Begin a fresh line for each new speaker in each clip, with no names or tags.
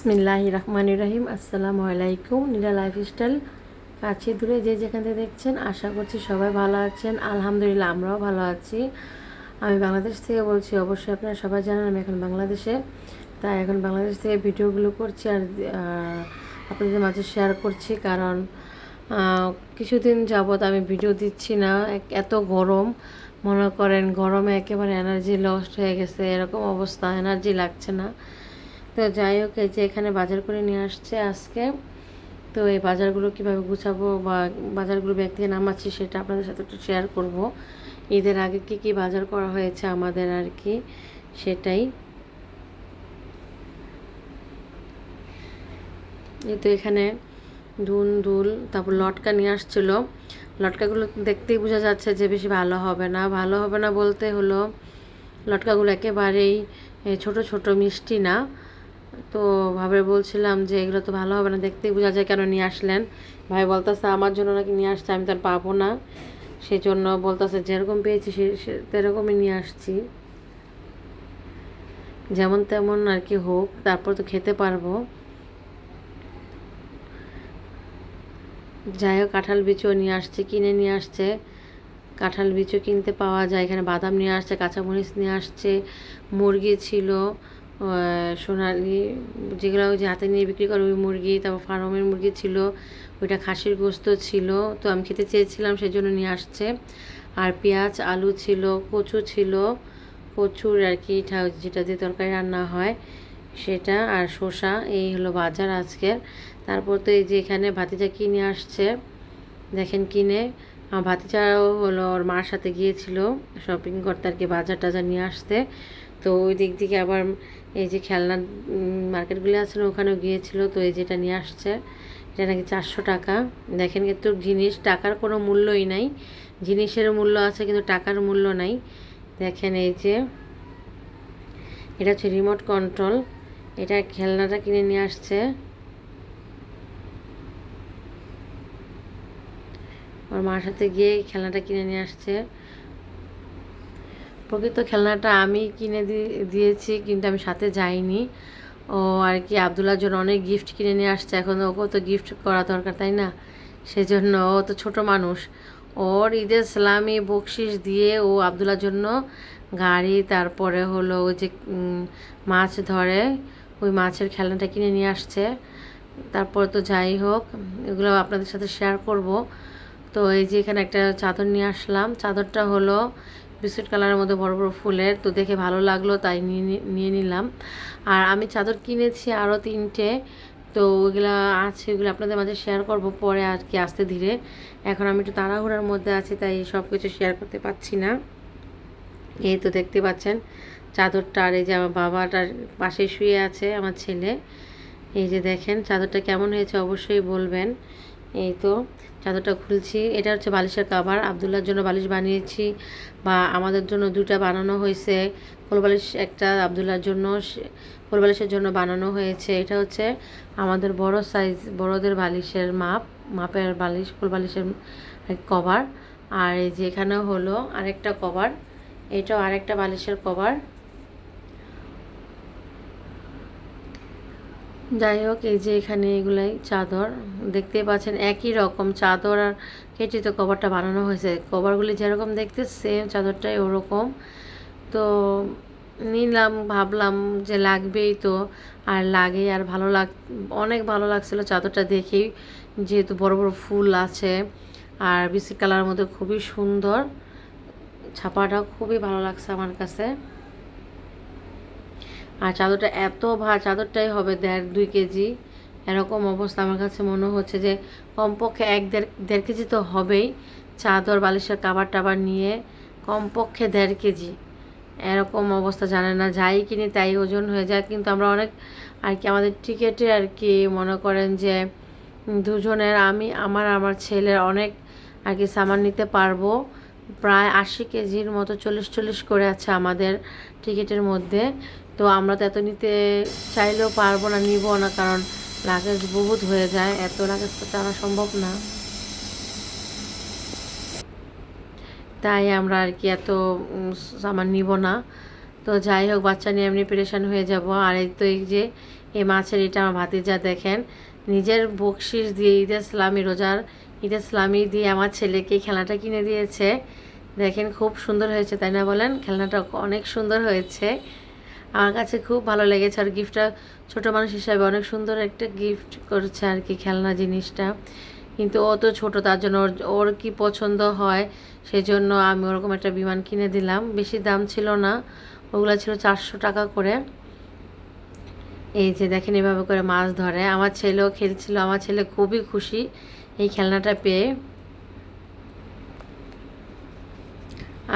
বিসমিল্লাহির রহমানির রহিম। আসসালামু আলাইকুম। নীলা লাইফস্টাইল কাছে দূরে যে যেখান থেকে দেখছেন, আশা করছি সবাই ভালো আছেন। আলহামদুলিল্লাহ আমরাও ভালো আছি। আমি বাংলাদেশ থেকে বলছি। অবশ্যই আপনারা সবাই জানেন আমি এখন বাংলাদেশে, তাই এখন বাংলাদেশ থেকে ভিডিওগুলো করছি আর আপনাদের মাঝে শেয়ার করছি। কারণ কিছুদিন যাবৎ আমি ভিডিও দিচ্ছি না, এত গরম, মনে করেন গরমে একেবারে এনার্জি লস্ট হয়ে গেছে, এরকম অবস্থা, এনার্জি লাগছে না। তো যাই হোক, এই যে এখানে বাজার করে নিয়ে আসছে আজকে। তো এই বাজারগুলো কীভাবে গুছাবো বা বাজারগুলো ব্যাগ থেকে নামাচ্ছি সেটা আপনাদের সাথে একটু শেয়ার করব। ঈদের আগে কি কি বাজার করা হয়েছে আমাদের আর কি, সেটাই। এই তো এখানে দুল তারপর লটকা নিয়ে আসছিলো। লটকাগুলো দেখতেই বোঝা যাচ্ছে যে বেশি ভালো হবে না। ভালো হবে না বলতে হলো লটকাগুলো একেবারেই ছোট ছোট, মিষ্টি না। তো ভাবে বলছিলাম যে এগুলো তো ভালো হবে না, দেখতেই বোঝা যায়, কেন নিয়ে আসলেন? ভাই বলতেছে আমার জন্য নাকি নিয়ে আসছে, আমি তো আর পাবো না, সেই জন্য বলতেছে যেরকম পেয়েছি সেরকমই নিয়ে আসছি, যেমন তেমন আর কি হোক, তারপর তো খেতে পারবো। যাই হোক, কাঁঠাল বিচও নিয়ে আসছে, কিনে নিয়ে আসছে। কাঁঠাল বিচও কিনতে পাওয়া যায় এখানে। বাদাম নিয়ে আসছে, কাঁচামরিচ নিয়ে আসছে, মুরগি ছিল সোনালি, যেগুলো ওই যে হাতে নিয়ে বিক্রি করে ওই মুরগি, তারপর ফার্মের মুরগি ছিল, ওইটা খাসির গোস্ত ছিল, তো আমি খেতে চেয়েছিলাম সেই জন্য নিয়ে আসছে। আর পেঁয়াজ, আলু ছিল, কচু ছিল, কচুর আর কি যেটা দিয়ে তরকারি রান্না হয় সেটা, আর শসা। এই হলো বাজার আজকের। তারপর তো এই যে এখানে ভাতিজা কিনে আসছে, দেখেন কিনে। আমার ভাতিজাও হলো ওর মার সাথে গিয়েছিল শপিং করতে আর কি, বাজার টাজার নিয়ে আসতে। তো ওই দিক থেকে আবার এই যে খেলনা মার্কেটগুলো আছে না, ওখানেও গিয়েছিল। তো এই যেটা নিয়ে আসছে, এটা নাকি 400 টাকা। দেখেন কিন্তু জিনিস, টাকার কোনো মূল্যই নাই। জিনিসের মূল্য আছে কিন্তু টাকার মূল্য নাই। দেখেন এই যে এটা হচ্ছে রিমোট কন্ট্রোল, এটা খেলনাটা কিনে নিয়ে আসছে। ওর মার সাথে গিয়ে খেলনাটা কিনে নিয়ে আসছে। প্রকৃত খেলনাটা আমি কিনে দিয়েছি, কিন্তু আমি সাথে যাইনি। ও আর কি আবদুল্লার জন্য অনেক গিফট কিনে নিয়ে আসছে, এখন ওকেও তো গিফট করা দরকার, তাই না? সেজন্য ও তো ছোট মানুষ, ওর ঈদের সালামি বকশিস দিয়ে ও আবদুল্লার জন্য গাড়ি, তারপরে হলো ওই যে মাছ ধরে ওই মাছের খেলনাটা কিনে নিয়ে আসছে। তারপর তো যাই হোক, এগুলো আপনাদের সাথে শেয়ার করব। তো এই যে এখানে একটা চাদর নিয়ে আসলাম। চাদরটা হলো বিস্কুট কালারের মধ্যে বড় বড় ফুলের, তো দেখে ভালো লাগলো তাই নিয়ে নিলাম। আর আমি চাদর কিনেছি আরও 3টে, তো ওইগুলো আছে, ওইগুলো আপনাদের মাঝে শেয়ার করব পরে আর কি, আস্তে ধীরে। এখন আমি একটু তাড়াহুড়ার মধ্যে আছি, তাই সব কিছু শেয়ার করতে পারছি না। এই তো দেখতে পাচ্ছেন চাদরটা। আর এই যে আমার বাবাটার পাশে শুয়ে আছে আমার ছেলে। এই যে দেখেন চাদরটা কেমন হয়েছে অবশ্যই বলবেন। এই তো চাদরটা খুলছি। এটা হচ্ছে বালিশের কাভার, আবদুল্লার জন্য বালিশ বানিয়েছি, বা আমাদের জন্য 2টা বানানো হয়েছে। কোলবালিশ একটা আবদুল্লার জন্য, কোলবালিশের জন্য বানানো হয়েছে। এটা হচ্ছে আমাদের বড় সাইজ, বড়দের বালিশের মাপের বালিশ, কোলবালিশের কভার। আর এই যে এখানেও হলো আরেকটা কভার, এটাও আরেকটা বালিশের কভার। যাই হোক, এই যে এখানে এগুলাই চাদর দেখতেই পাচ্ছেন, একই রকম চাদর আর কেটে তো কভারটা বানানো হয়েছে। কভারগুলি যেরকম দেখতে সেম চাদরটাই ওরকম। তো নিলাম, ভাবলাম যে লাগবেই তো, আর লাগে, আর অনেক ভালো লাগছিল চাদরটা দেখেই, যেহেতু বড় বড় ফুল আছে আর বিস্কিট কালারের মধ্যে খুবই সুন্দর, ছাপাটাও খুবই ভালো লাগছে আমার কাছে। আর চাদরটা এত চাদরটাই হবে 1.5-2 কেজি এরকম অবস্থা। আমার কাছে মনে হচ্ছে যে কমপক্ষে 1-1.5 কেজি তো হবেই। চাদর, বালিশের কাভার টাবার নিয়ে কমপক্ষে 1.5 কেজি এরকম অবস্থা। জানে না, যাই কিনি তাই ওজন হয়ে যায়। কিন্তু আমরা অনেক আর কি আমাদের টিকেটে আর কি মনে করেন যে দুজনের, আমার ছেলের অনেক আর কি সামান নিতে পারবো। প্রায় 80 কেজির মতো, 40 করে আছে আমাদের টিকিটের মধ্যে। তো আমরা তো এত নিতে চাইলেও পারবো না, নিব না, কারণ লাগেজ বহুত হয়ে যায়, এত লাগেজ তো টানা সম্ভব না। তাই আমরা আর কি এত সামান নিব না। তো যাই হোক, বাচ্চা নিয়ে এমনি পেরেশান হয়ে যাব। আর এই তো এই যে এই মাছের এটা আমার ভাতিজা দেখেন নিজের বকশিস দিয়ে ঈদ ইসলামী দিয়ে আমার ছেলেকে খেলনাটা কিনে দিয়েছে। দেখেন খুব সুন্দর হয়েছে তাই না বলেন? খেলনাটা অনেক সুন্দর হয়েছে, আমার কাছে খুব ভালো লেগেছে। আর গিফটটা ছোটো মানুষ হিসাবে অনেক সুন্দর একটা গিফট করছে আর কি খেলনা জিনিসটা। কিন্তু ও তো ছোটো, তার জন্য ওর কি পছন্দ হয় সেই জন্য আমি ওরকম একটা বিমান কিনে দিলাম। বেশি দাম ছিল না, ওগুলো ছিল 400 টাকা করে। এই যে দেখেন এভাবে করে মাছ ধরে, আমার ছেলেও খেলছিল, আমার ছেলে খুবই খুশি এই খেলনাটা পেয়ে।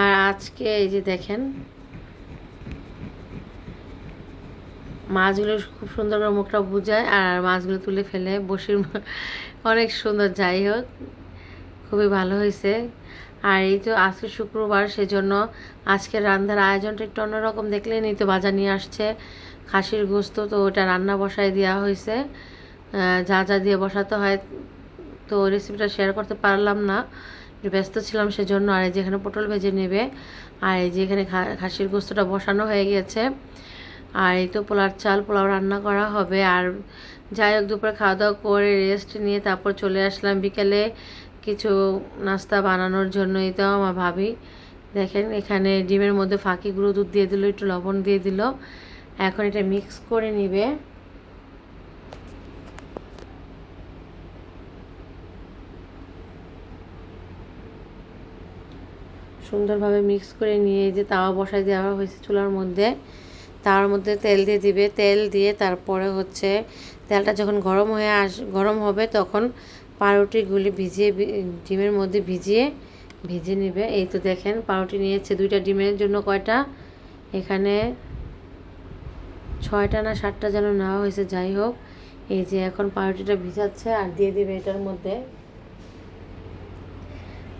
আর আজকে এই যে দেখেন মাছগুলো খুব সুন্দর করে মুখটা বুঝায় আর মাছগুলো তুলে ফেলে বসির অনেক সুন্দর। যাই হোক খুবই ভালো হয়েছে। আর এই তো আজকে শুক্রবার, সেজন্য আজকে রান্নার আয়োজনটা একটু অন্যরকম। দেখলেনই তো বাজার নিয়ে আসছে খাসির গোস্ত, তো ওটা রান্না বসায় দেওয়া হয়েছে। যা যা দিয়ে বসাতে হয় তো রেসিপিটা শেয়ার করতে পারলাম না, একটু ব্যস্ত ছিলাম সেজন্য। আর এই যে এখানে পটল ভেজে নেবে, আর এই যে এখানে খাসির গোস্তটা বসানো হয়ে গেছে। আর এই তো পোলাও রান্না করা হবে। আর যাই হোক দুপুরে খাওয়া দাওয়া করে রেস্ট নিয়ে তারপর চলে আসলাম বিকেলে কিছু নাস্তা বানানোর জন্য। এই তো আমার ভাবি দেখেন এখানে ডিমের মধ্যে ফাঁকি গুঁড়ো দুধ দিয়ে দিল, একটু লবণ দিয়ে দিল। এখন এটা মিক্স করে নিবে। সুন্দরভাবে মিক্স করে নিয়ে যে তাওয়া বসায় দেওয়া হয়েছে চুলার মধ্যে, তার মধ্যে তেল দিয়ে দিবে। তেল দিয়ে তারপরে হচ্ছে তেলটা যখন গরম হবে তখন পাউরুটিগুলি ডিমের মধ্যে ভিজিয়ে নেবে। এই তো দেখেন পাউরুটি নিয়েছে 2টা ডিমের জন্য কয়টা, এখানে 6টা না 7টা যেন নেওয়া হয়েছে। যাই হোক এই যে এখন পাউরুটিটা ভিজাচ্ছে আর দিয়ে দিবে এটার মধ্যে।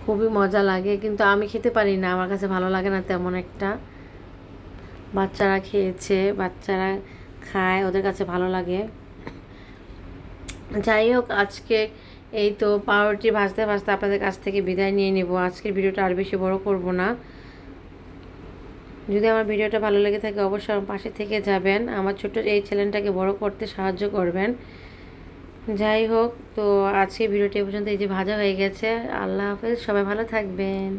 খুবই মজা লাগে, কিন্তু আমি খেতে পারি না, আমার কাছে ভালো লাগে না তেমন একটা। বাচ্চারা খেয়েছে, বাচ্চারা খায়, ওদের কাছে ভালো লাগে। যাই হোক আজকে এই তো পাউরুটি ভাজতে ভাজতে আপনাদের কাছ থেকে বিদায় নিয়ে নেব। আজকের ভিডিওটা আর বেশি বড় করব না। যদি আমার ভিডিওটা ভালো লেগে থাকে অবশ্যই আমার পাশে থেকে যাবেন, আমার ছোট্ট এই চ্যানেলটাকে বড় করতে সাহায্য করবেন। যাই হোক তো আজকে ভিডিওটি পর্যন্ত এই যে ভাজা হয়ে গেছে। আল্লাহ হাফেজ, সবাই ভালো থাকবেন।